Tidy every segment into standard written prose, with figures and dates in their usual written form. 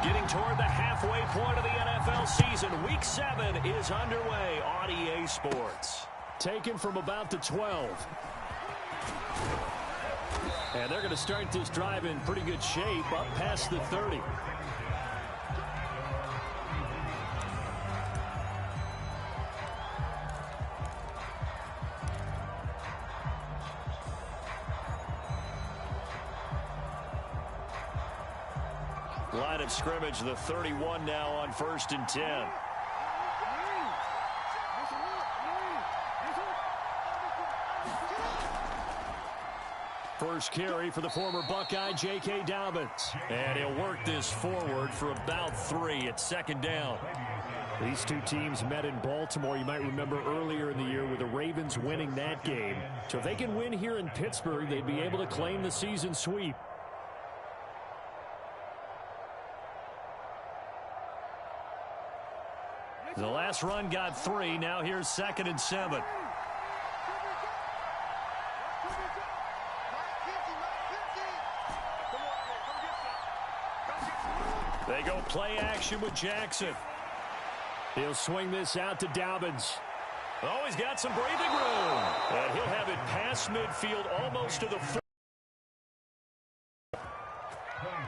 Getting toward the halfway point of the NFL season. Week 7 is underway on EA Sports. Taken from about the 12. And they're going to start this drive in pretty good shape up past the 30. Line of scrimmage, the 31 now on 1st and 10. First carry for the former Buckeye, J.K. Dobbins. And he'll work this forward for about 3 at 2nd down. These two teams met in Baltimore, you might remember earlier in the year, with the Ravens winning that game. So if they can win here in Pittsburgh, they'd be able to claim the season sweep. The last run got 3. Now here's 2nd and 7. They go play action with Jackson. He'll swing this out to Dobbins. Oh, he's got some breathing room. And he'll have it past midfield almost to the 4.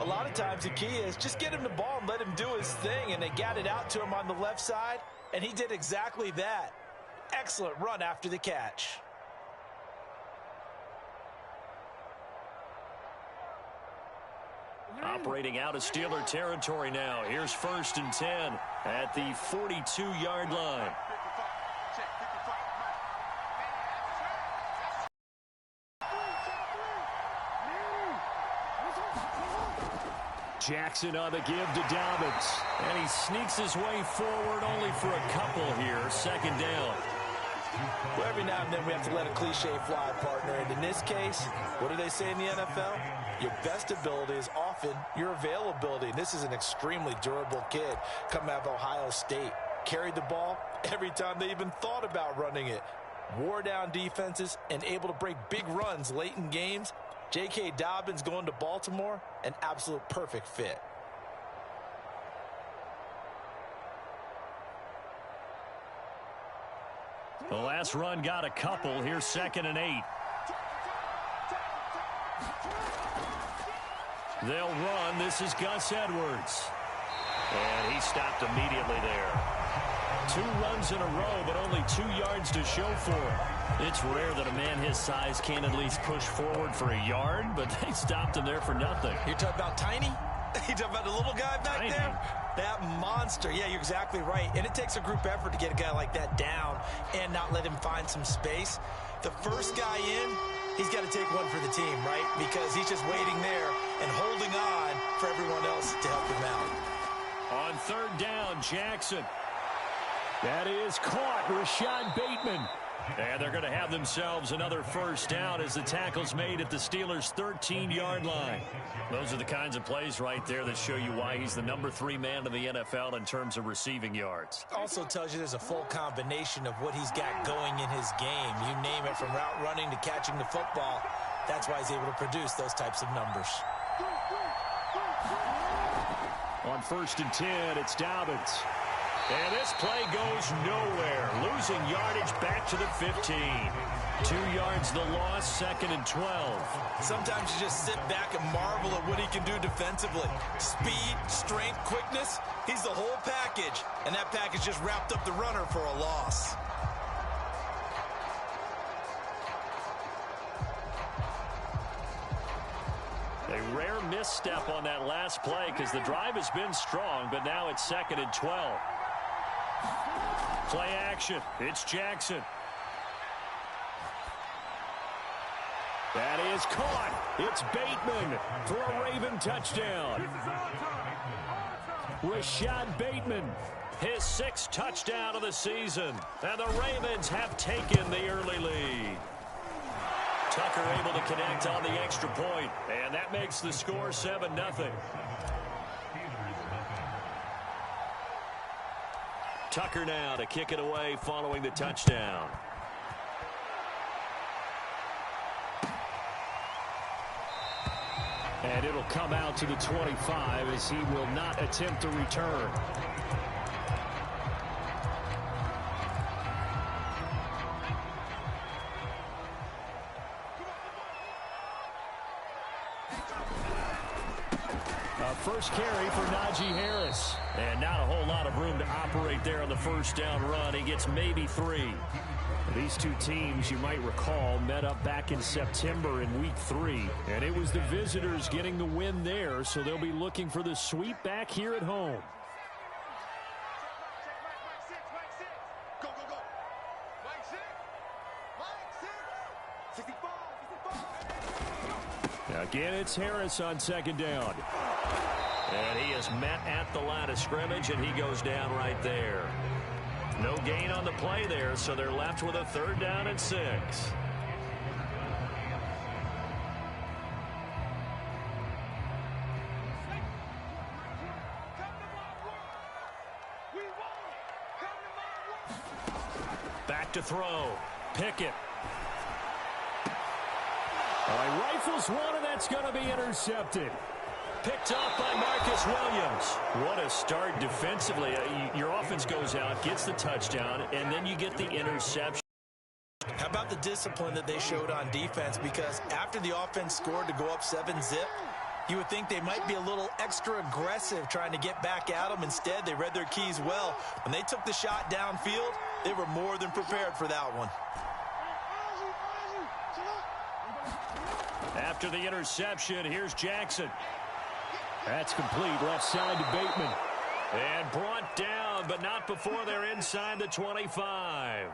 A lot of times the key is just get him the ball and let him do his thing, and they got it out to him on the left side, and he did exactly that. Excellent run after the catch. Operating out of Steeler territory now. Here's 1st and 10 at the 42-yard line. Jackson on the give to Dobbins. And he sneaks his way forward only for a couple here. 2nd down. Well, every now and then we have to let a cliche fly, partner. And in this case, what do they say in the NFL? Your best ability is often your availability. And this is an extremely durable kid coming out of Ohio State. Carried the ball every time they even thought about running it. Wore down defenses and able to break big runs late in games. J.K. Dobbins going to Baltimore, an absolute perfect fit. The last run got a couple. Here's 2nd and 8. They'll run. This is Gus Edwards. And he stopped immediately there. 2 runs in a row, but only 2 yards to show for it. It's rare that a man his size can't at least push forward for a yard, but they stopped him there for nothing. You're talking about Tiny? You're talking about the little guy back there? That monster. Yeah, you're exactly right. And it takes a group effort to get a guy like that down and not let him find some space. The first guy in, he's got to take one for the team, right? Because he's just waiting there and holding on for everyone else to help him out. On 3rd down, Jackson. That is caught. Rashad Bateman. And they're going to have themselves another 1st down as the tackle's made at the Steelers' 13-yard line. Those are the kinds of plays right there that show you why he's the number 3 man in the NFL in terms of receiving yards. Also tells you there's a full combination of what he's got going in his game. You name it, from route running to catching the football. That's why he's able to produce those types of numbers. On 1st and 10, it's Dobbins. And this play goes nowhere. Losing yardage back to the 15. 2 yards the loss, 2nd and 12. Sometimes you just sit back and marvel at what he can do defensively. Speed, strength, quickness. He's the whole package. And that package just wrapped up the runner for a loss. A rare misstep on that last play because the drive has been strong, but now it's 2nd and 12. Play action. It's Jackson. That is caught. It's Bateman for a Raven touchdown. Rashad Bateman. His 6th touchdown of the season. And the Ravens have taken the early lead. Tucker able to connect on the extra point. And that makes the score 7-0. Tucker now to kick it away following the touchdown. And it'll come out to the 25 as he will not attempt to return. First carry for Najee Harris. And not a whole lot of room to operate there on the first down run. He gets maybe 3. These two teams, you might recall, met up back in September in Week 3. And it was the visitors getting the win there, so they'll be looking for the sweep back here at home. Again, it's Harris on second down. And he is met at the line of scrimmage, and he goes down right there. No gain on the play there, so they're left with a 3rd down and 6. Back to throw. Pickett. He rifles one, and that's going to be intercepted. Picked off by Marcus Williams. What a start defensively. Your offense goes out, gets the touchdown, and then you get the interception. How about the discipline that they showed on defense? Because after the offense scored to go up 7-zip, you would think they might be a little extra aggressive trying to get back at them. Instead, they read their keys well. When they took the shot downfield, they were more than prepared for that one. After the interception, here's Jackson. That's complete, left side to Bateman. And brought down, but not before they're inside the 25.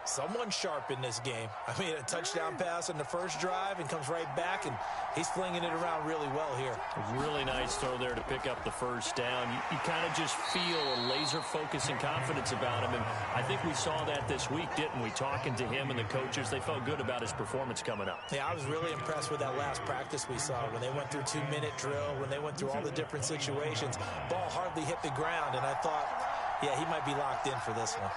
Someone sharp in this game. I mean, a touchdown pass on the first drive and comes right back, and he's flinging it around really well here. A really nice throw there to pick up the first down. You kind of just feel a laser focus and confidence about him, and I think we saw that this week, didn't we? Talking to him and the coaches, they felt good about his performance coming up. Yeah, I was really impressed with that last practice we saw when they went through 2-minute drill, when they went through all the different situations. Ball hardly hit the ground, and I thought, yeah, he might be locked in for this one.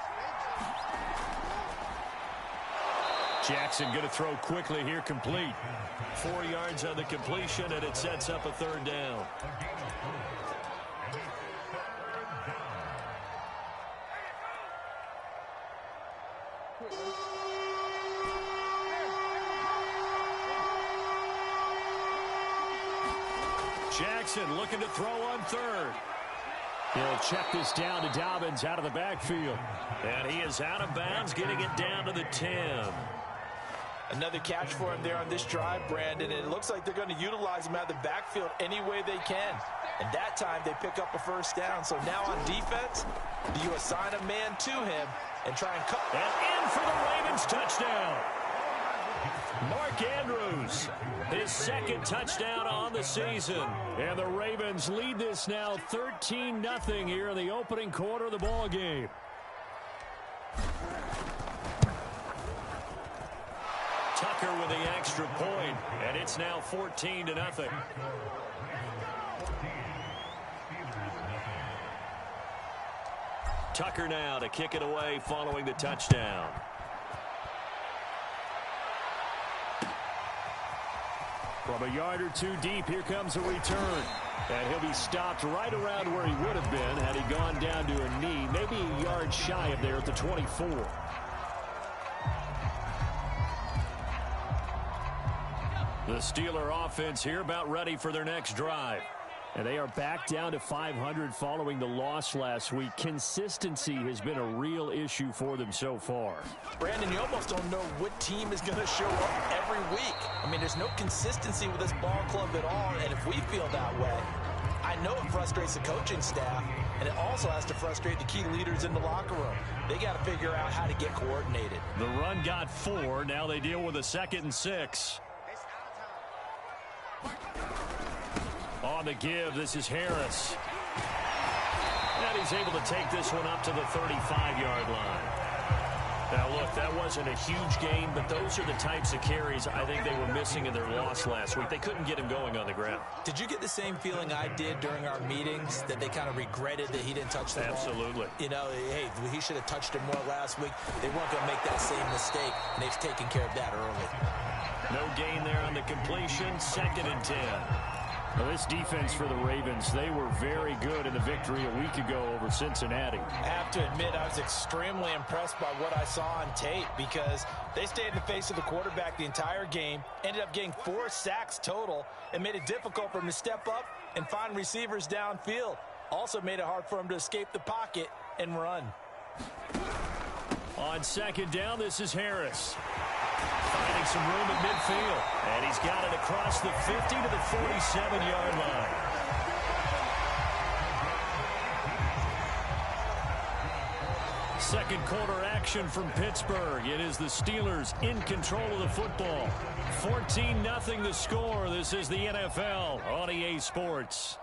Jackson going to throw quickly here, complete. 4 yards on the completion, and it sets up a 3rd down. Jackson looking to throw on 3rd. He'll check this down to Dobbins out of the backfield. And he is out of bounds, getting it down to the 10. Another catch for him there on this drive, Brandon, and it looks like they're going to utilize him out of the backfield any way they can. And that time they pick up a 1st down. So now on defense, do you assign a man to him and try and cut? And in for the Ravens touchdown. Mark Andrews, his 2nd touchdown on the season. And the Ravens lead this now 13-0 here in the opening quarter of the ball game. Tucker with the extra point, and it's now 14-0. Tucker now to kick it away following the touchdown. From a yard or 2 deep, here comes a return. And he'll be stopped right around where he would have been had he gone down to a knee, maybe a yard shy of there at the 24. The Steeler offense here about ready for their next drive. And they are back down to 500 following the loss last week. Consistency has been a real issue for them so far. Brandon, you almost don't know what team is going to show up every week. I mean, there's no consistency with this ball club at all, and if we feel that way, I know it frustrates the coaching staff, and it also has to frustrate the key leaders in the locker room. They got to figure out how to get coordinated. The run got 4. Now they deal with a 2nd and 6. On the give, this is Harris. And he's able to take this one up to the 35-yard line. Now, look, that wasn't a huge gain, but those are the types of carries I think they were missing in their loss last week. They couldn't get him going on the ground. Did you get the same feeling I did during our meetings, that they kind of regretted that he didn't touch the ball? Absolutely. You know, hey, he should have touched it more last week. They weren't going to make that same mistake, and they've taken care of that early. No gain there on the completion. 2nd and 10. Now this defense for the Ravens, they were very good in the victory a week ago over Cincinnati. I have to admit, I was extremely impressed by what I saw on tape because they stayed in the face of the quarterback the entire game, ended up getting 4 sacks total, and made it difficult for him to step up and find receivers downfield. Also made it hard for him to escape the pocket and run. On 2nd down, this is Harris. Finding some room at midfield. And he's got it across the 50 to the 47-yard line. Second quarter action from Pittsburgh. It is the Steelers in control of the football. 14-0 the score. This is the NFL on EA Sports.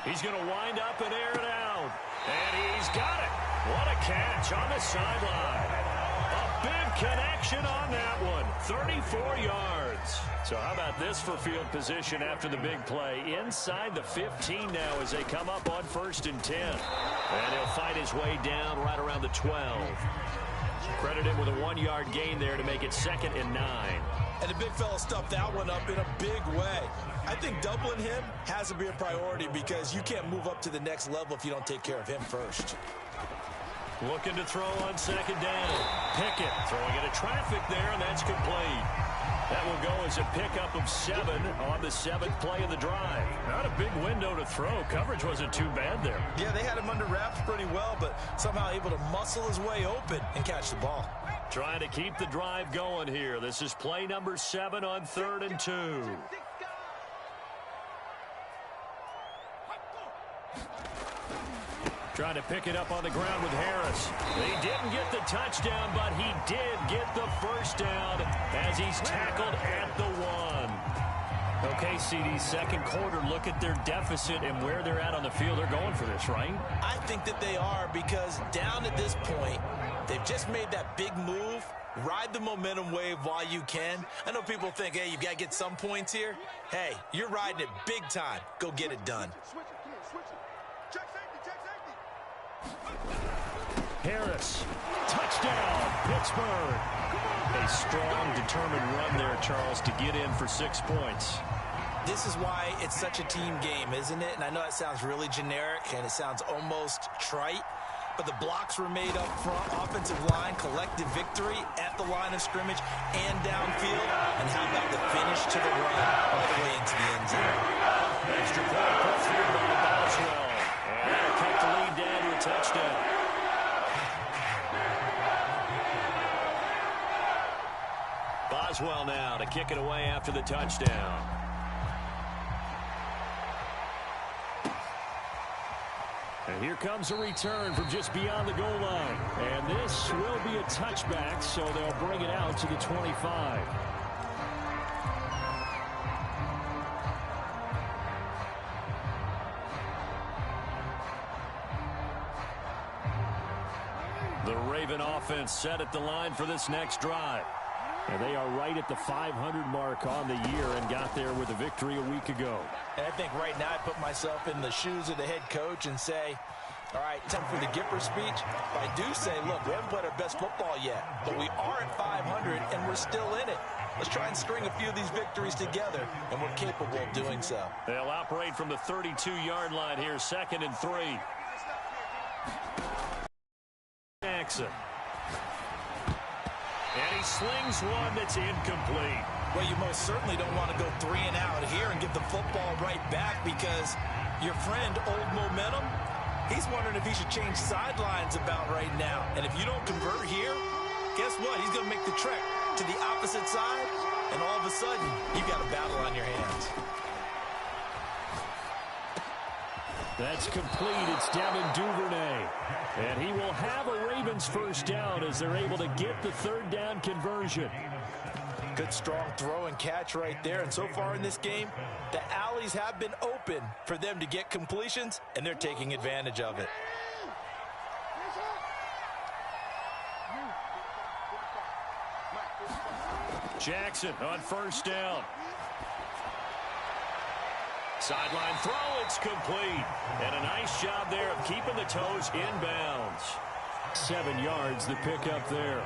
He's going to wind up and air it out. And he's got it. What a catch on the sideline. A big connection on that one. 34 yards. So how about this for field position after the big play? Inside the 15 now as they come up on 1st and 10. And he'll fight his way down right around the 12. Credit him with a 1-yard gain there to make it 2nd and 9. And the big fella stuffed that one up in a big way. I think doubling him has to be a priority because you can't move up to the next level if you don't take care of him first. Looking to throw on 2nd down. Pickett throwing into traffic there, and that's complete. That will go as a pickup of 7 on the 7th play of the drive. Not a big window to throw. Coverage wasn't too bad there. Yeah, they had him under wraps pretty well, but somehow able to muscle his way open and catch the ball. Trying to keep the drive going here. This is play number 7 on 3rd and 2. Trying to pick it up on the ground with Harris. He didn't get the touchdown, but he did get the first down as he's tackled at the 1. Okay, CD, second quarter, look at their deficit and where they're at on the field. They're going for this, right? I think that they are because down at this point, they've just made that big move. Ride the momentum wave while you can. I know people think, hey, you got to get some points here. Hey, you're riding it big time. Go get it done. Harris, touchdown, Pittsburgh. A strong, determined run there, Charles, to get in for 6 points. This is why it's such a team game, isn't it? And I know it sounds really generic and it sounds almost trite, but the blocks were made up front, offensive line, collective victory at the line of scrimmage and downfield. And how about the finish to the run all the way into the end zone? Extra point put through by Boswell. And that'll cut the lead down to a touchdown. Boswell now to kick it away after the touchdown. And here comes a return from just beyond the goal line. And this will be a touchback, so they'll bring it out to the 25. The Raven offense set at the line for this next drive. And they are right at the 500 mark on the year and got there with a victory a week ago. And I think right now I put myself in the shoes of the head coach and say, all right, time for the Gipper speech. I do say, look, we haven't played our best football yet, but we are at 500 and we're still in it. Let's try and string a few of these victories together, and we're capable of doing so. They'll operate from the 32-yard line here, 2nd and 3. Jackson. And he slings one that's incomplete. Well, you most certainly don't want to go 3 and out here and give the football right back because your friend, Old Momentum, he's wondering if he should change sidelines about right now. And if you don't convert here, guess what? He's going to make the trek to the opposite side, and all of a sudden, you've got a battle on your hands. That's complete. It's Devin Duvernay. And he will have a Ravens first down as they're able to get the 3rd down conversion. Good, strong throw and catch right there. And so far in this game, the alleys have been open for them to get completions, and they're taking advantage of it. Jackson on 1st down. Sideline throw, it's complete. And a nice job there of keeping the toes inbounds. 7 yards the pickup there.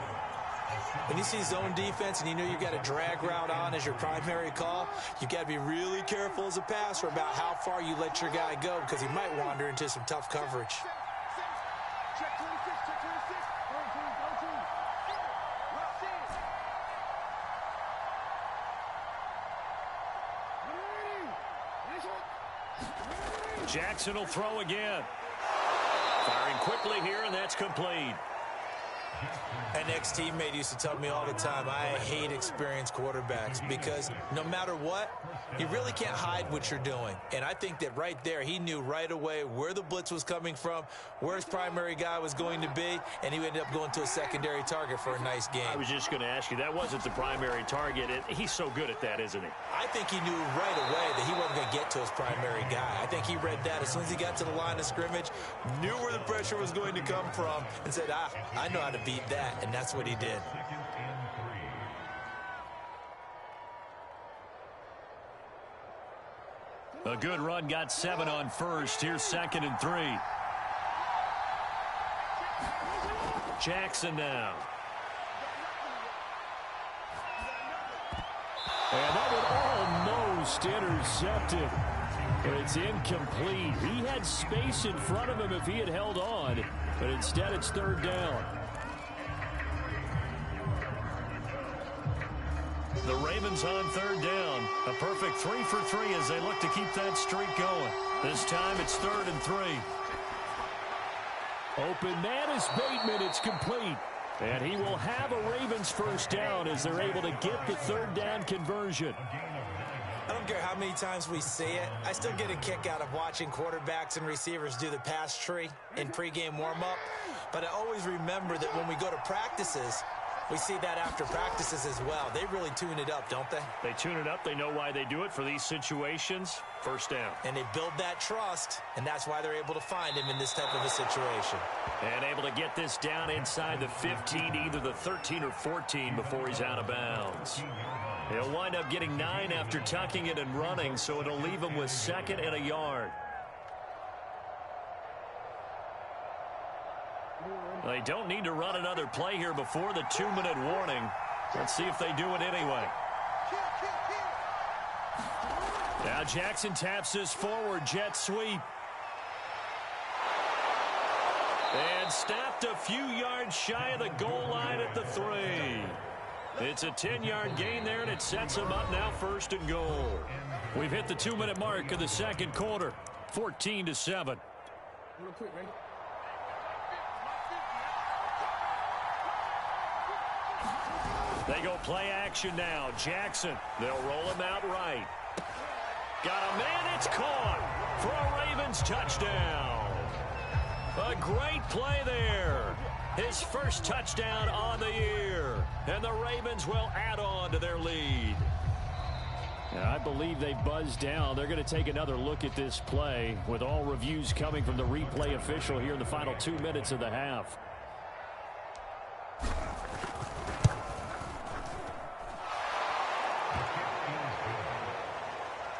When you see zone defense and you know you've got a drag route on as your primary call, you've got to be really careful as a passer about how far you let your guy go because he might wander into some tough coverage. Jackson will throw again. Firing quickly here, and that's complete. An ex-teammate used to tell me all the time, I hate experienced quarterbacks because no matter what, you really can't hide what you're doing. And I think that right there, he knew right away where the blitz was coming from, where his primary guy was going to be, and he ended up going to a secondary target for a nice game. I was just going to ask you, that wasn't the primary target. He's so good at that, isn't he? I think he knew right away that he wasn't going to get to his primary guy. I think he read that as soon as he got to the line of scrimmage, knew where the pressure was going to come from, and said, I know how to beat that. And that's what he did. A good run, got 7 on first. Here's 2nd and 3. Jackson now. And that one almost intercepted. But it's incomplete. He had space in front of him if he had held on. But instead it's 3rd down. The Ravens on 3rd down. A perfect 3 for 3 as they look to keep that streak going. This time it's 3rd and 3. Open man is Bateman. It's complete. And he will have a Ravens first down as they're able to get the 3rd down conversion. I don't care how many times we see it. I still get a kick out of watching quarterbacks and receivers do the pass tree in pregame warm-up. But I always remember that when we go to practices, we see that after practices as well. They really tune it up, don't they? They tune it up. They know why they do it for these situations. First down. And they build that trust, and that's why they're able to find him in this type of a situation. And able to get this down inside the 15, either the 13 or 14 before he's out of bounds. He'll wind up getting 9 after tucking it and running, so it'll leave him with 2nd and a yard. They don't need to run another play here before the 2-minute warning. Let's see if they do it anyway. Now Jackson taps this forward jet sweep. And stopped a few yards shy of the goal line at the 3. It's a 10-yard gain there, and it sets him up now 1st and goal. We've hit the 2-minute mark of the 2nd quarter. 14-7. They go play action now. Jackson, they'll roll him out right. Got a man, it's caught for a Ravens touchdown. A great play there. His first touchdown on the year. And the Ravens will add on to their lead. I believe they buzzed down. They're going to take another look at this play with all reviews coming from the replay official here in the final 2 minutes of the half.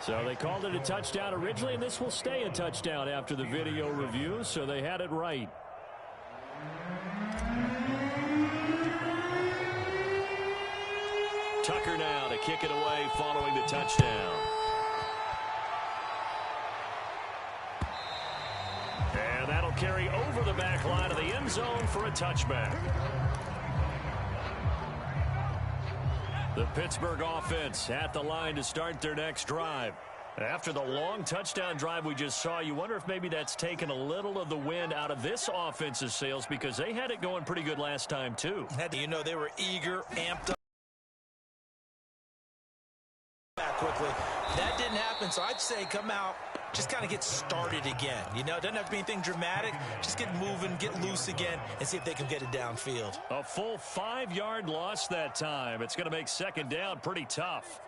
So they called it a touchdown originally, and this will stay a touchdown after the video review, so they had it right. Tucker now to kick it away following the touchdown. And that'll carry over the back line of the end zone for a touchback. The Pittsburgh offense at the line to start their next drive. After the long touchdown drive we just saw, you wonder if maybe that's taken a little of the wind out of this offense's sails because they had it going pretty good last time too. You know, they were eager, amped up back quickly. That didn't happen, so I'd say come out, just kind of get started again. You know, it doesn't have to be anything dramatic. Just get moving, get loose again, and see if they can get it downfield. A full 5-yard loss that time. It's going to make 2nd down pretty tough.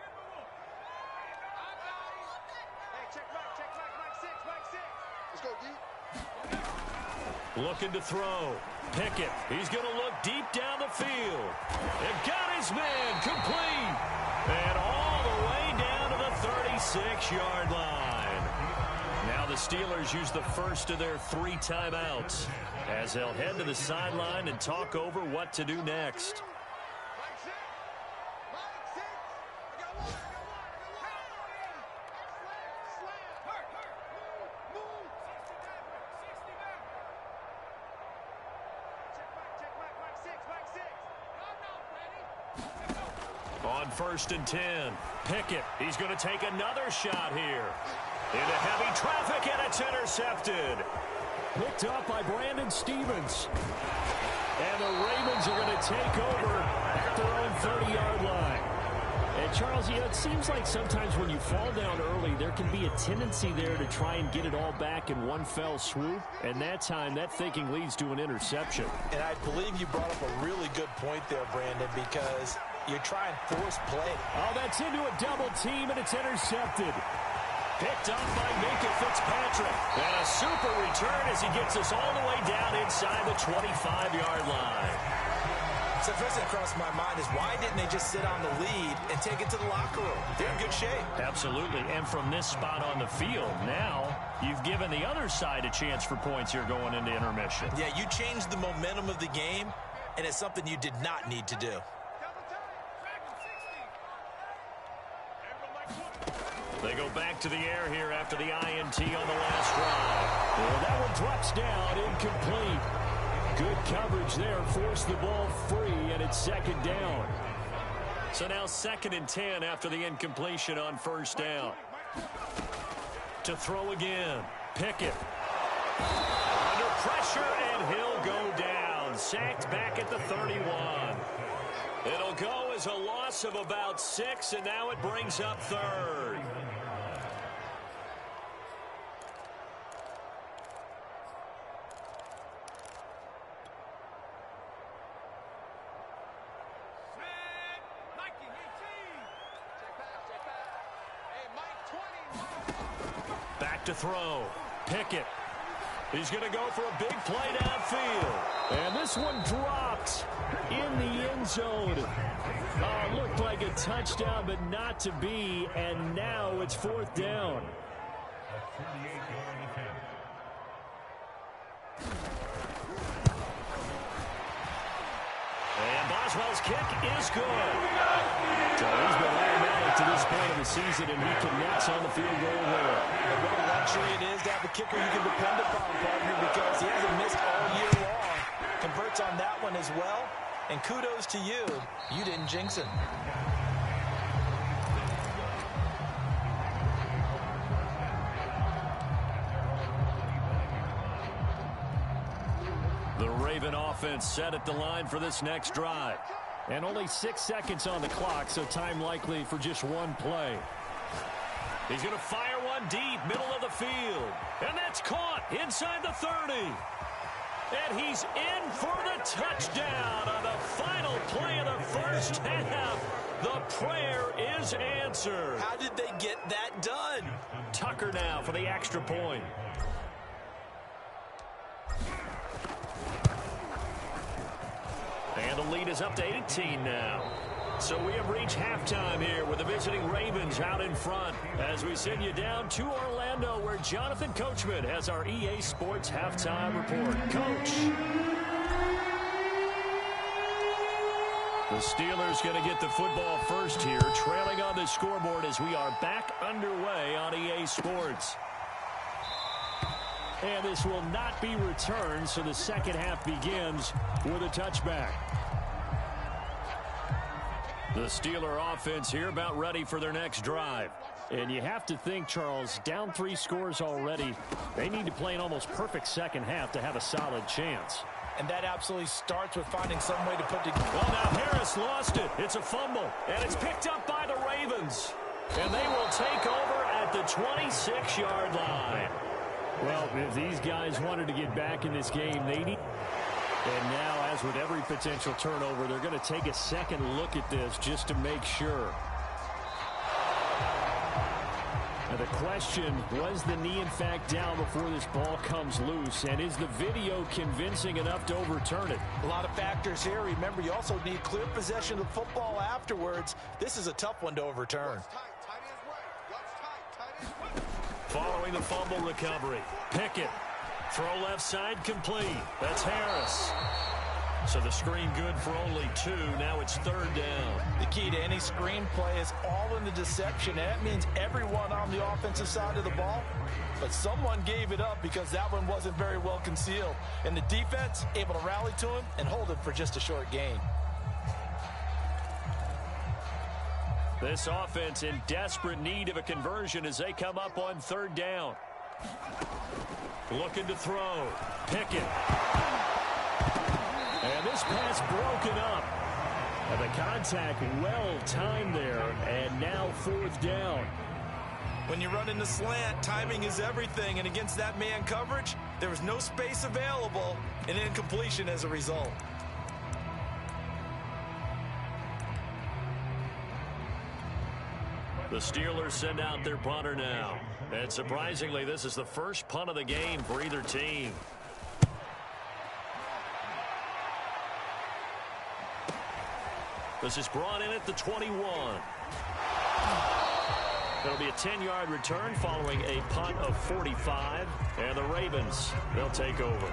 Looking to throw. Pickett. He's going to look deep down the field. And got his man complete. And all the way down to the 36-yard line. Now the Steelers use the first of their 3 timeouts. as they'll head to the sideline and talk over what to do next. On 1st and 10, Pickett. He's going to take another shot here. Into heavy traffic, and it's intercepted. Picked up by Brandon Stephens. And the Ravens are going to take over at their own 30-yard line. And, Charles, it seems like sometimes when you fall down early, there can be a tendency there to try and get it all back in one fell swoop. And that time, that thinking leads to an interception. And I believe you brought up a really good point there, Brandon, because you're trying force play. Oh, that's into a double team, and it's intercepted. Picked up by Minkah Fitzpatrick. And a super return as he gets us all the way down inside the 25-yard line. So the first thing that crossed my mind is why didn't they just sit on the lead and take it to the locker room? They're in good shape. Absolutely. And from this spot on the field, now you've given the other side a chance for points here going into intermission. Yeah, you changed the momentum of the game, and it's something you did not need to do. They go back to the air here after the INT on the last drive. Well, that one drops down, incomplete. Good coverage there, forced the ball free, and it's 2nd down. So now 2nd and 10 after the incompletion on 1st down. To throw again, Pickett. Under pressure, and he'll go down. Sacked back at the 31. It'll go as a loss of about 6, and now it brings up 3rd. Back to throw. Pickett. He's going to go for a big play downfield. And this one dropped in the end zone. Looked like a touchdown, but not to be. And now it's 4th down. And Boswell's kick is good. So he's been automatic to this point of the season, and he connects on the field goal there. And what a luxury it is to have a kicker you can depend upon, partner, because he hasn't missed all year long. Converts on that one as well. And kudos to you. You didn't jinx him. The Raven offense set at the line for this next drive. And only 6 seconds on the clock, so time likely for just one play. He's going to fire one deep, middle of the field. And that's caught inside the 30. And he's in for the touchdown on the final play of the first half. The prayer is answered. How did they get that done? Tucker now for the extra point. And the lead is up to 18 now. So we have reached halftime here with the visiting Ravens out in front as we send you down to Orlando where Jonathan Coachman has our EA Sports halftime report. Coach. The Steelers going to get the football first here, trailing on the scoreboard as we are back underway on EA Sports. And this will not be returned, so the second half begins with a touchback. The Steeler offense here about ready for their next drive. And you have to think, Charles, down 3 scores already. They need to play an almost perfect second half to have a solid chance. And that absolutely starts with finding some way to put together. Well, now Harris lost it. It's a fumble, and it's picked up by the Ravens. And they will take over at the 26-yard line. Well, if these guys wanted to get back in this game, they need... And now, as with every potential turnover, they're going to take a second look at this just to make sure. Now the question, was the knee in fact down before this ball comes loose? And is the video convincing enough to overturn it? A lot of factors here. Remember, you also need clear possession of the football afterwards. This is a tough one to overturn. Following the fumble recovery, Pickett. Throw left side complete. That's Harris. So the screen good for only 2. Now it's 3rd down. The key to any screen play is all in the deception. And that means everyone on the offensive side of the ball. But someone gave it up because that one wasn't very well concealed. And the defense able to rally to him and hold him for just a short gain. This offense in desperate need of a conversion as they come up on 3rd down. Looking to throw. Pickett. And this pass broken up. And the contact well timed there. And now 4th down. When you run in the slant, timing is everything. And against that man coverage, there was no space available. And incompletion as a result. The Steelers send out their punter now. And surprisingly, this is the first punt of the game for either team. This is brought in at the 21. It'll be a 10-yard return following a punt of 45. And the Ravens, they'll take over.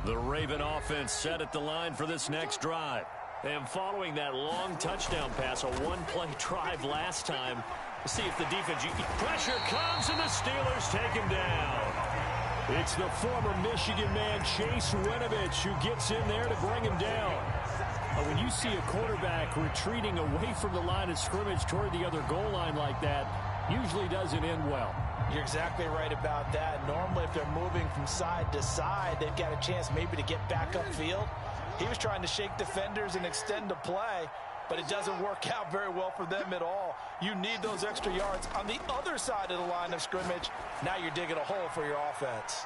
The Raven offense set at the line for this next drive. And following that long touchdown pass, a one-play drive last time, let's see if the defense... Pressure comes, and the Steelers take him down. It's the former Michigan man, Chase Winovich, who gets in there to bring him down. When you see a quarterback retreating away from the line of scrimmage toward the other goal line like that, usually doesn't end well. You're exactly right about that. Normally, if they're moving from side to side, they've got a chance maybe to get back upfield. He was trying to shake defenders and extend the play, but it doesn't work out very well for them at all. You need those extra yards on the other side of the line of scrimmage. Now you're digging a hole for your offense.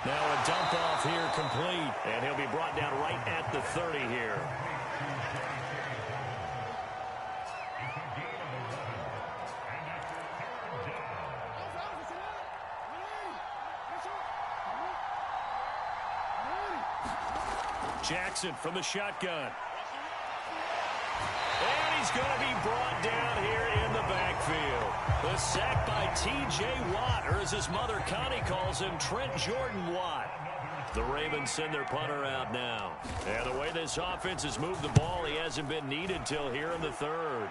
Now a dump off here complete, and he'll be brought down right at the 30 here. Jackson from the shotgun. And he's going to be brought down here in the backfield. The sack by T.J. Watt, or as his mother Connie calls him, Trent Jordan Watt. The Ravens send their punter out now. And the way this offense has moved the ball, he hasn't been needed till here in the 3rd.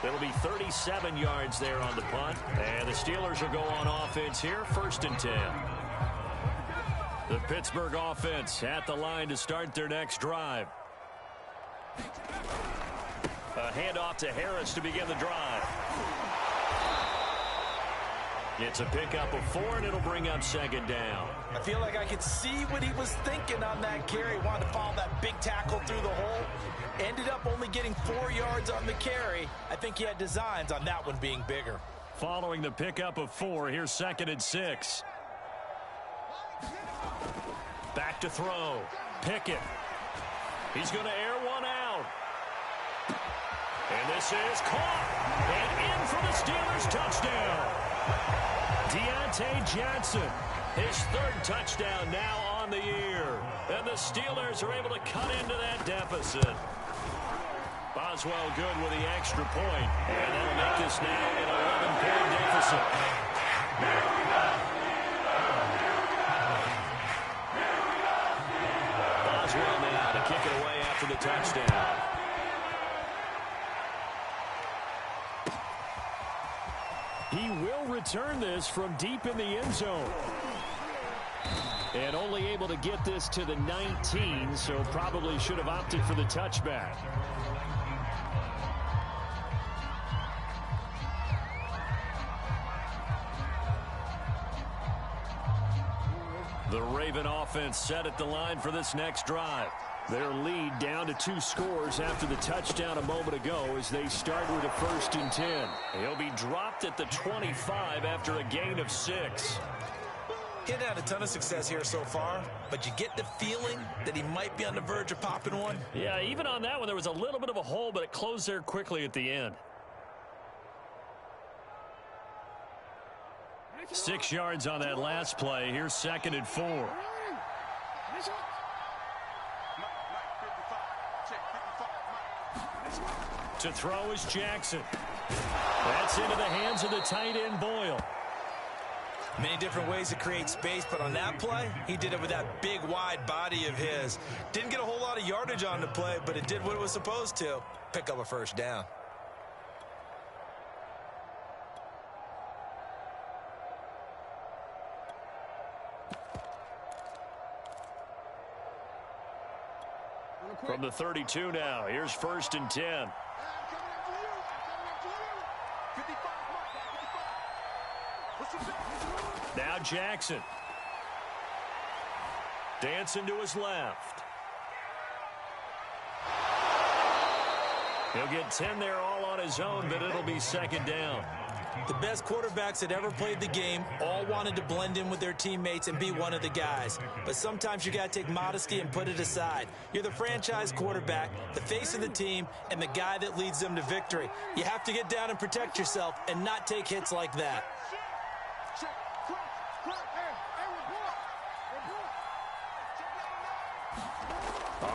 It'll be 37 yards there on the punt. And the Steelers will go on offense here, 1st and 10. The Pittsburgh offense at the line to start their next drive. A handoff to Harris to begin the drive. It's a pickup of 4, and it'll bring up 2nd down. I feel like I could see what he was thinking on that carry. Wanted to follow that big tackle through the hole. Ended up only getting 4 yards on the carry. I think he had designs on that one being bigger. Following the pickup of 4, here's 2nd and 6. Back to throw. Pickett. He's going to air one out. And this is caught. And in for the Steelers touchdown. Deontay Johnson. His 3rd touchdown now on the year. And the Steelers are able to cut into that deficit. Boswell good with the extra point. And that'll make this now an 11-point deficit. Boswell now to kick it away after the touchdown. He will return this from deep in the end zone. And only able to get this to the 19, so probably should have opted for the touchback. The Raven offense set at the line for this next drive. Their lead down to 2 scores after the touchdown a moment ago as they start with a 1st and 10. He'll be dropped at the 25 after a gain of 6. He hadn't had a ton of success here so far, but you get the feeling that he might be on the verge of popping one. Yeah, even on that one, there was a little bit of a hole, but it closed there quickly at the end. 6 yards on that last play. Here's 2nd and 4. To throw is Jackson. That's into the hands of the tight end, Boyle. Many different ways to create space, but on that play, he did it with that big, wide body of his. Didn't get a whole lot of yardage on the play, but it did what it was supposed to. Pick up a first down. From the 32 now, here's 1st and 10. Now Jackson. Dancing to his left. He'll get 10 there all on his own, but it'll be 2nd down. The best quarterbacks that ever played the game all wanted to blend in with their teammates and be one of the guys. But sometimes you got to take modesty and put it aside. You're the franchise quarterback, the face of the team, and the guy that leads them to victory. You have to get down and protect yourself and not take hits like that.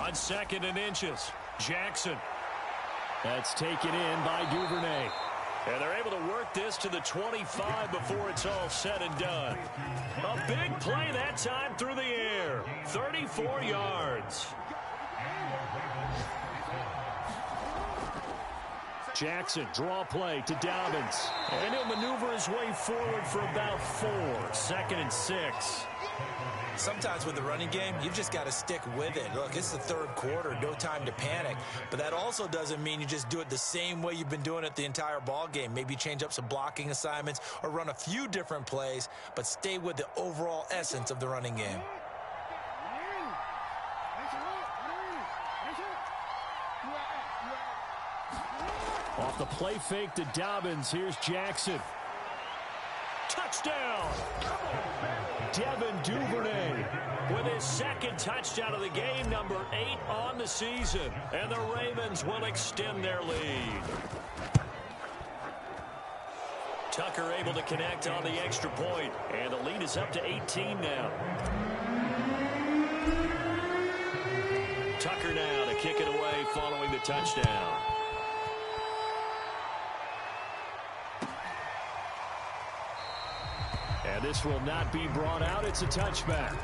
On 2nd and inches, Jackson. That's taken in by Duvernay. And they're able to work this to the 25 before it's all said and done. A big play that time through the air. 34 yards. Jackson, draw play to Dobbins. And he'll maneuver his way forward for about 4. 2nd and 6. Sometimes with the running game, you've just got to stick with it. Look, it's the 3rd quarter, no time to panic. But that also doesn't mean you just do it the same way you've been doing it the entire ball game. Maybe change up some blocking assignments or run a few different plays, but stay with the overall essence of the running game. Off the play fake to Dobbins, here's Jackson. Touchdown! Devin Duvernay with his 2nd touchdown of the game, number 8 on the season. And the Ravens will extend their lead. Tucker able to connect on the extra point, and the lead is up to 18 now. Tucker now to kick it away following the touchdown. And this will not be brought out. It's a touchback.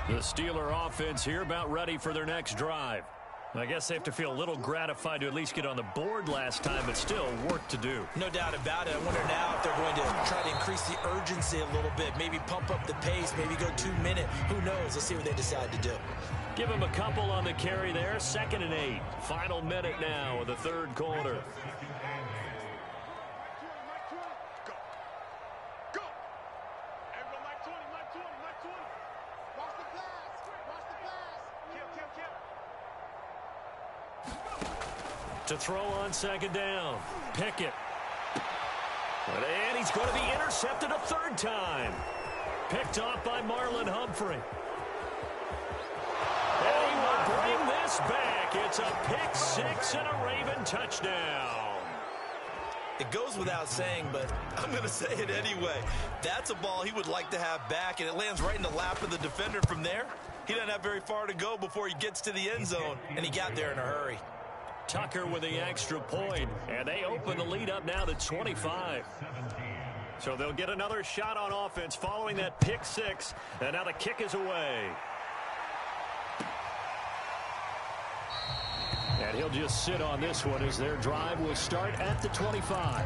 The Steeler offense here about ready for their next drive. I guess they have to feel a little gratified to at least get on the board last time, but still work to do. No doubt about it. I wonder now if they're going to try to increase the urgency a little bit, maybe pump up the pace, maybe go 2-minute. Who knows? Let's see what they decide to do. Give him a couple on the carry there. 2nd and 8. Final minute now of the 3rd quarter. To throw on 2nd down. Pickett. And he's going to be intercepted a 3rd time. Picked off by Marlon Humphrey. And he will bring this back. It's a pick 6 and a Raven touchdown. It goes without saying, but I'm going to say it anyway. That's a ball he would like to have back, and it lands right in the lap of the defender from there. He doesn't have very far to go before he gets to the end zone, and he got there in a hurry. Tucker with the extra point, and they open the lead up now to 25. So they'll get another shot on offense following that pick 6, and now the kick is away. And he'll just sit on this one as their drive will start at the 25.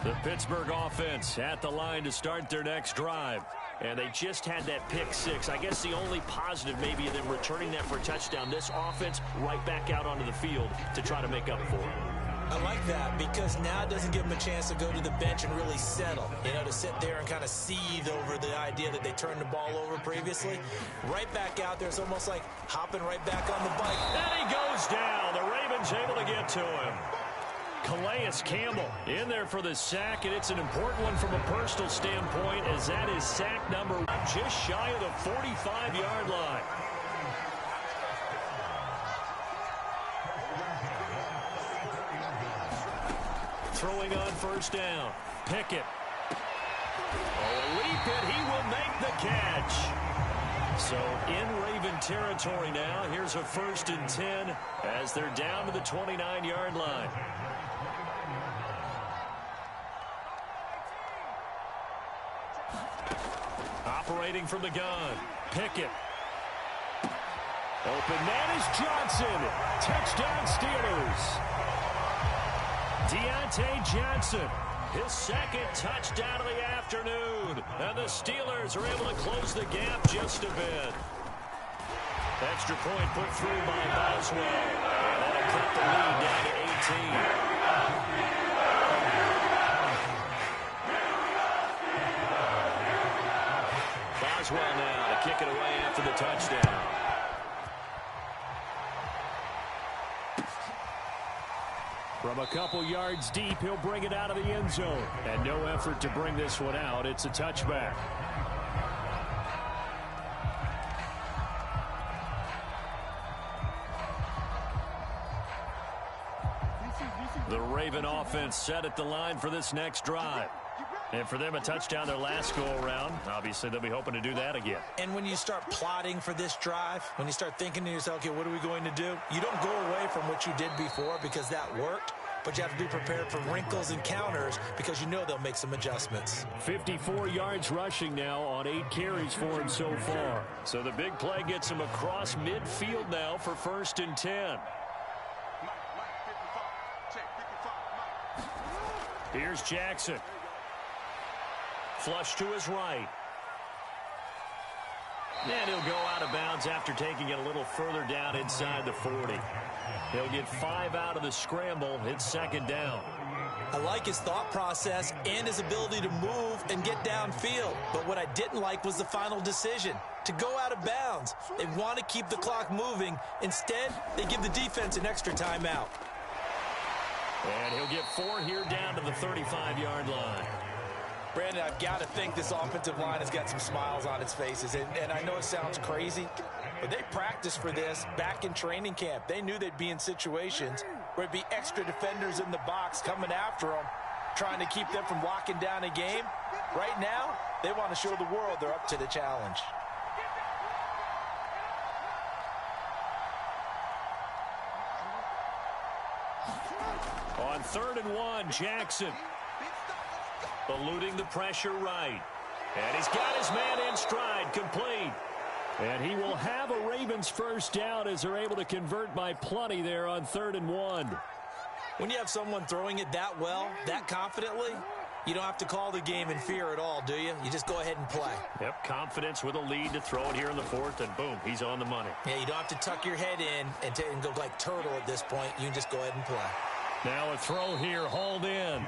The Pittsburgh offense at the line to start their next drive. And they just had that pick 6. I guess the only positive maybe of them returning that for a touchdown. This offense right back out onto the field to try to make up for it. I like that because now it doesn't give them a chance to go to the bench and really settle. You know, to sit there and kind of seethe over the idea that they turned the ball over previously. Right back out there. It's almost like hopping right back on the bike. And he goes down. The Ravens able to get to him. Calais Campbell in there for the sack, and it's an important one from a personal standpoint as that is sack number 1, just shy of the 45-yard line. Throwing on 1st down. Pickett. Oh, leap it. He will make the catch. So in Raven territory now. Here's a 1st and 10 as they're down to the 29-yard line. Operating from the gun. Pickett. Open man is Johnson. Touchdown Steelers. Deontay Johnson. His 2nd touchdown of the afternoon. And the Steelers are able to close the gap just a bit. Extra point put through by Boswell. And that'll cut the lead down to 18. Boswell now to kick it away after the touchdown. From a couple yards deep, he'll bring it out of the end zone. And no effort to bring this one out. It's a touchback. The Raven offense set at the line for this next drive. And for them, a touchdown their last go-around. Obviously, they'll be hoping to do that again. And when you start plotting for this drive, when you start thinking to yourself, okay, what are we going to do? You don't go away from what you did before because that worked, but you have to be prepared for wrinkles and counters because you know they'll make some adjustments. 54 yards rushing now on 8 carries for him so far. So the big play gets him across midfield now for 1st and 10. Here's Jackson. Flush to his right. And he'll go out of bounds after taking it a little further down inside the 40. He'll get 5 out of the scramble. It's 2nd down. I like his thought process and his ability to move and get downfield. But what I didn't like was the final decision, to go out of bounds. They want to keep the clock moving. Instead, they give the defense an extra timeout. And he'll get 4 here down to the 35-yard line. Brandon, I've got to think this offensive line has got some smiles on its faces. And I know it sounds crazy, but they practiced for this back in training camp. They knew they'd be in situations where it'd be extra defenders in the box coming after them, trying to keep them from locking down a game. Right now, they want to show the world they're up to the challenge. On 3rd and 1, Jackson. Eluding the pressure right. And he's got his man in stride, complete. And he will have a Ravens 1st down as they're able to convert by plenty there on 3rd and 1. When you have someone throwing it that well, that confidently, you don't have to call the game in fear at all, do you? You just go ahead and play. Yep, confidence with a lead to throw it here in the 4th, and boom, he's on the money. Yeah, you don't have to tuck your head in and go like turtle at this point. You can just go ahead and play. Now a throw here, hauled in.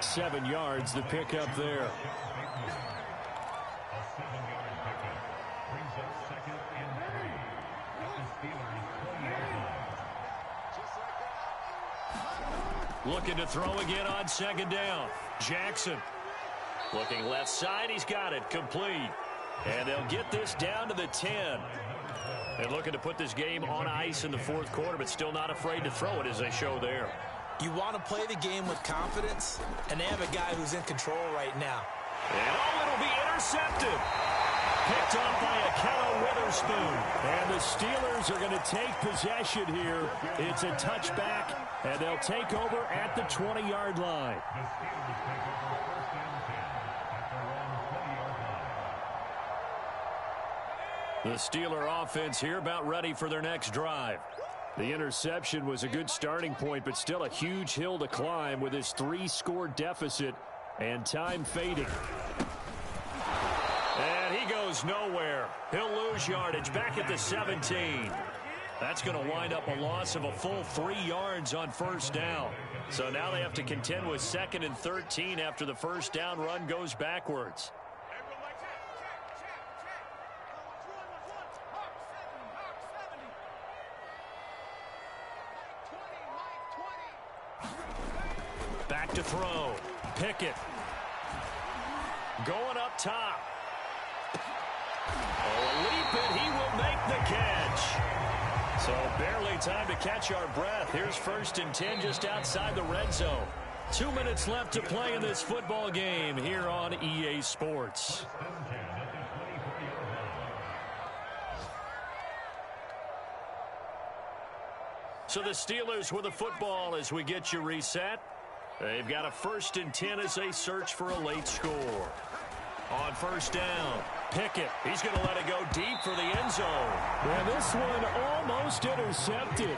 7 yards, the pickup there. Looking to throw again on 2nd down. Jackson. Looking left side, he's got it, complete. And they'll get this down to the 10. And looking to put this game on ice in the 4th quarter, but still not afraid to throw it as they show there. You want to play the game with confidence, and they have a guy who's in control right now. And it'll be intercepted. Picked up by Akello Witherspoon. And the Steelers are going to take possession here. It's a touchback, and they'll take over at the 20-yard line. The Steeler offense here about ready for their next drive. The interception was a good starting point, but still a huge hill to climb with his 3-score deficit and time fading. And he goes nowhere. He'll lose yardage back at the 17. That's going to wind up a loss of a full 3 yards on 1st down. So now they have to contend with 2nd and 13 after the 1st down run goes backwards. Back to throw. Pickett. Going up top. Oh, a leap, and he will make the catch. So barely time to catch our breath. Here's 1st and 10 just outside the red zone. 2 minutes left to play in this football game here on EA Sports. So the Steelers with the football as we get you reset. They've got a 1st and 10 as they search for a late score. On 1st down, Pickett. He's going to let it go deep for the end zone. And this one almost intercepted.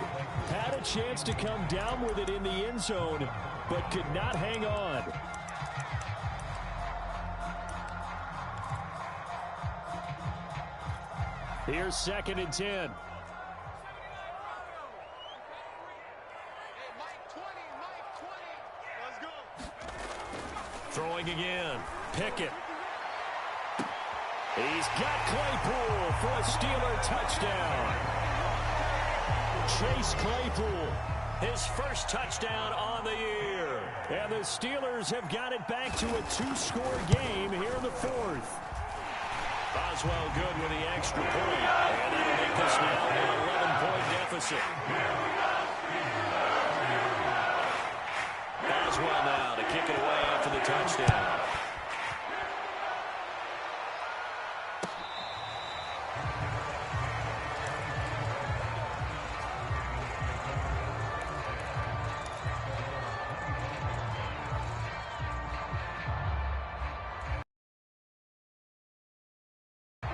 Had a chance to come down with it in the end zone, but could not hang on. Here's 2nd and 10. Throwing again. Pickett. He's got Claypool for a Steeler touchdown. Chase Claypool, his 1st touchdown on the year. And the Steelers have got it back to a 2-score game here in the 4th. Boswell good with the extra point. And that'll make this now an 11-point deficit. Boswell now to kick it away after the touchdown.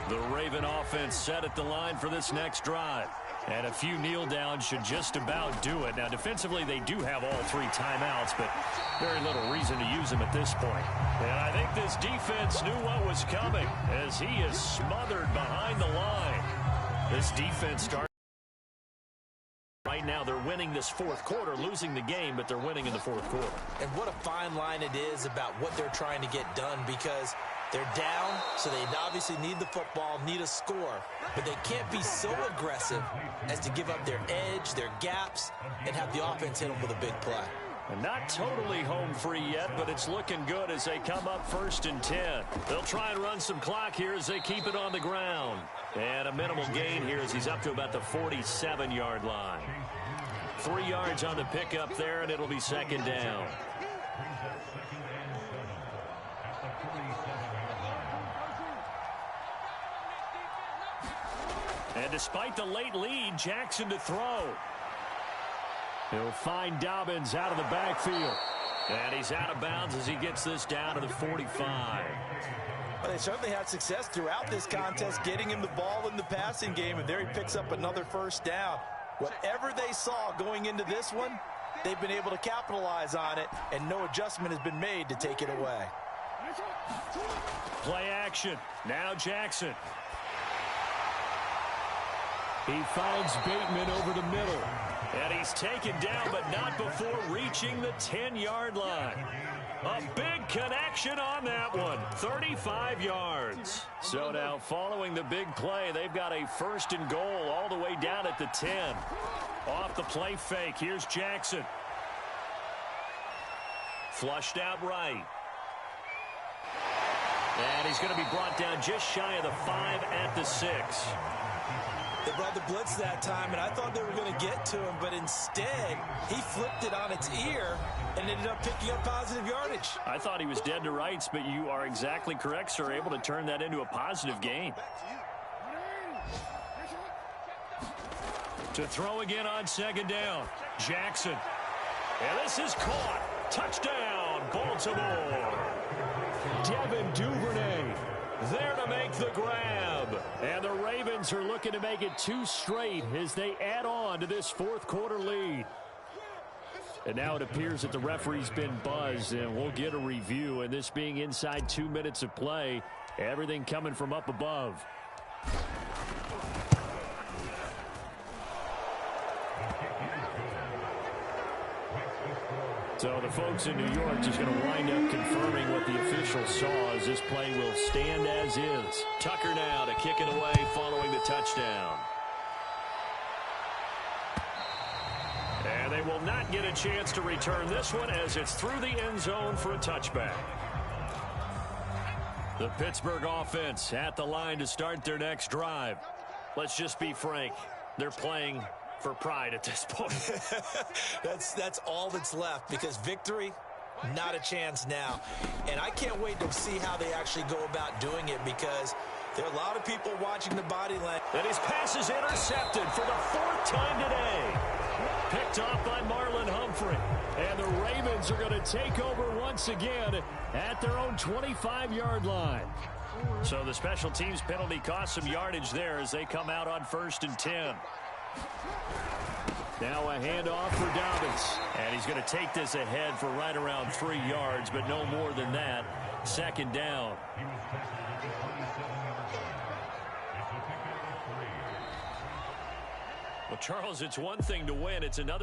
The Raven offense set at the line for this next drive. And a few kneel downs should just about do it. Now, defensively, they do have all 3 timeouts, but very little reason to use them at this point. And I think this defense knew what was coming as he is smothered behind the line. This defense starts. Right now, they're winning this 4th quarter, losing the game, but they're winning in the 4th quarter. And what a fine line it is about what they're trying to get done, because they're down, so they obviously need the football, need a score. But they can't be so aggressive as to give up their edge, their gaps, and have the offense hit them with a big play. And not totally home free yet, but it's looking good as they come up 1st and 10. They'll try and run some clock here as they keep it on the ground. And a minimal gain here as he's up to about the 47-yard line. 3 yards on the pickup there, and it'll be 2nd down. And despite the late lead, Jackson to throw. He'll find Dobbins out of the backfield. And he's out of bounds as he gets this down to the 45. Well, they certainly had success throughout this contest getting him the ball in the passing game, and there he picks up another 1st down. Whatever they saw going into this one, they've been able to capitalize on it, and no adjustment has been made to take it away. Play action. Now Jackson. He finds Bateman over the middle. And he's taken down, but not before reaching the 10-yard line. A big connection on that one. 35 yards. So now following the big play, they've got a 1st and goal all the way down at the 10. Off the play fake, here's Jackson. Flushed out right. And he's going to be brought down just shy of the 5 at the 6. They brought the blitz that time, and I thought they were going to get to him, but instead, he flipped it on its ear and ended up picking up positive yardage. I thought he was dead to rights, but you are exactly correct, sir, able to turn that into a positive gain. To throw again on 2nd down, Jackson. And this is caught. Touchdown, Baltimore. Devin Duvernay there to make the grab. And the Ravens are looking to make it 2 straight as they add on to this 4th quarter lead. And now it appears that the referee's been buzzed, and we'll get a review. And this being inside 2 minutes of play, everything coming from up above. So the folks in New York just going to wind up confirming what the officials saw as this play will stand as is. Tucker now to kick it away following the touchdown. And they will not get a chance to return this one as it's through the end zone for a touchback. The Pittsburgh offense at the line to start their next drive. Let's just be frank. They're playing for pride at this point. That's all that's left, because victory, not a chance now. And I can't wait to see how they actually go about doing it, because there are a lot of people watching the body language. And his pass is intercepted for the 4th time today. picked off by Marlon Humphrey. And the Ravens are going to take over once again at their own 25-yard line. So the special teams penalty cost some yardage there as they come out on 1st and 10. Now a handoff for Dobbins. And he's going to take this ahead for right around 3 yards, but no more than that. 2nd down. Well, Charles, it's one thing to win. It's another